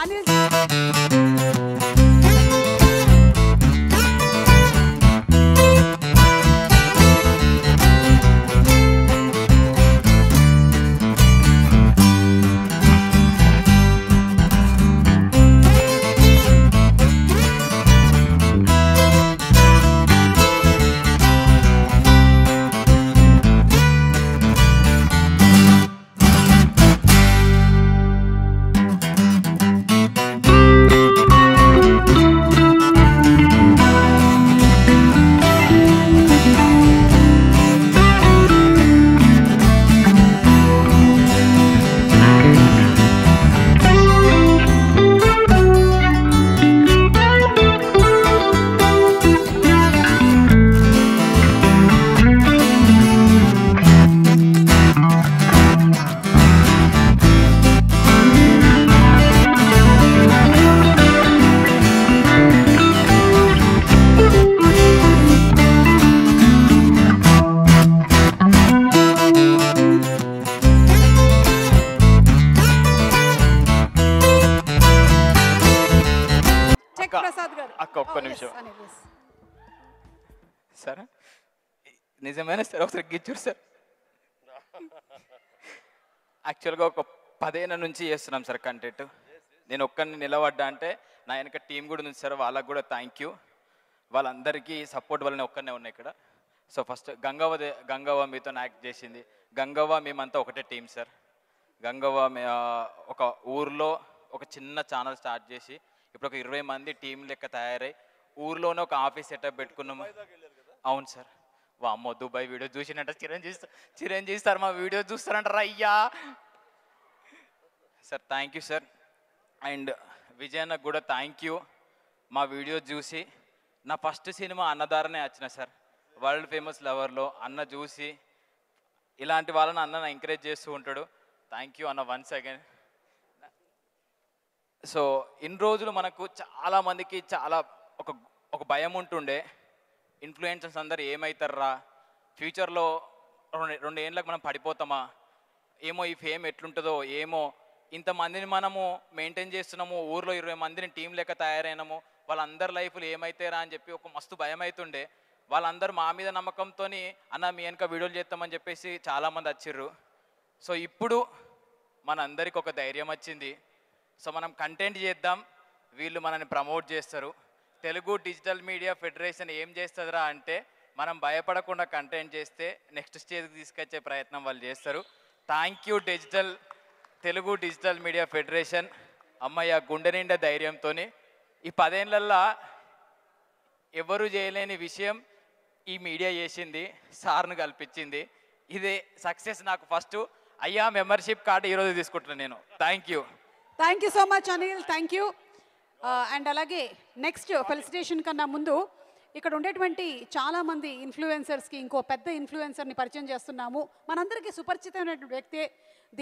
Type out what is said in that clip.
అనిల్ అక్క ఒక్క నిమిషం సార్, నిజమైన సార్ ఒకసారి గిచ్చారు సార్. యాక్చువల్గా ఒక 10 ఏళ్ళ నుంచి చేస్తున్నాం సార్ కంటెంట్. నేను ఒక్కరిని నిలబడ్డా అంటే నా వెనక టీం కూడా ఉంది సార్, వాళ్ళకు కూడా థ్యాంక్ యూ. వాళ్ళందరికీ సపోర్ట్ వల్లనే ఒక్కనే ఉన్నాయి ఇక్కడ. సో ఫస్ట్ గంగవ్వ మీతో యాక్ట్ చేసింది. గంగవ్వ మేమంతా ఒకటే టీం సార్. గంగవ్వ ఒక ఊర్లో ఒక చిన్న ఛానల్ స్టార్ట్ చేసి ఇప్పుడు ఒక 20 మంది టీం లెక్క తయారై ఊర్లోనే ఒక ఆఫీస్ సెటప్ పెట్టుకున్నాము. అవును సార్. అమ్మో దుబాయ్ వీడియో చూసినట్ట చిరంజీవి సార్ మా వీడియో చూస్తారంటారా అయ్యా sir. Thank you sir. And విజయన్నకు కూడా థ్యాంక్ యూ. మా వీడియో చూసి నా ఫస్ట్ సినిమా అన్నదారనే వచ్చిన సార్. వరల్డ్ ఫేమస్ లవర్లో అన్న చూసి ఇలాంటి వాళ్ళని అన్న ఎంకరేజ్ చేస్తూ ఉంటాడు. థ్యాంక్ యూ అన్న వన్స్ అగైన్. సో ఇన్ని రోజులు మనకు చాలామందికి చాలా ఒక భయం ఉంటుండే, ఇన్ఫ్లుయెన్సర్స్ అందరు ఏమవుతారా, ఫ్యూచర్లో 2 ఏళ్ళకి మనం పడిపోతామా, ఏమో ఈ ఫేమ్ ఎట్లుంటుందో ఏమో, ఇంతమందిని మనము మెయింటైన్ చేస్తున్నాము, ఊర్లో 20 మందిని టీం లెక్క తయారైనాము, వాళ్ళందరి లైఫ్లు ఏమవుతారా అని చెప్పి ఒక మస్తు భయం అవుతుండే. వాళ్ళందరూ మా మీద నమ్మకంతో అన్న మీ వెనక వీడియోలు చేస్తామని చెప్పేసి చాలామంది వచ్చిర్రు. సో ఇప్పుడు మనందరికి ఒక ధైర్యం వచ్చింది. సో మనం కంటెంట్ చేద్దాం, వీళ్ళు మనల్ని ప్రమోట్ చేస్తారు. తెలుగు డిజిటల్ మీడియా ఫెడరేషన్ ఏం చేస్తుందిరా అంటే మనం భయపడకుండా కంటెంట్ చేస్తే నెక్స్ట్ స్టేజ్కి తీసుకొచ్చే ప్రయత్నం వాళ్ళు చేస్తారు. Thank you Telugu digital media federation. అమ్మయ్య గుండె నిండా ధైర్యంతో ఈ 10 ఏళ్ళల్లో ఎవరు చేయలేని విషయం ఈ మీడియా చేసింది, సార్ను కల్పించింది. ఇదే సక్సెస్ నాకు ఫస్ట్. అయ్యా మెంబర్షిప్ కార్డు ఈరోజు తీసుకుంటున్నాను నేను. Thank you so much Anil, thank you. And అలాగే నెక్స్ట్ ఫెలిసిటేషన్ కన్నా ముందు ఇక్కడ ఉండేటువంటి చాలామంది ఇన్ఫ్లుయెన్సర్స్కి ఇంకో పెద్ద ఇన్ఫ్లుయెన్సర్ని పరిచయం చేస్తున్నాము. మనందరికీ సుపరిచితమైనటువంటి వ్యక్తే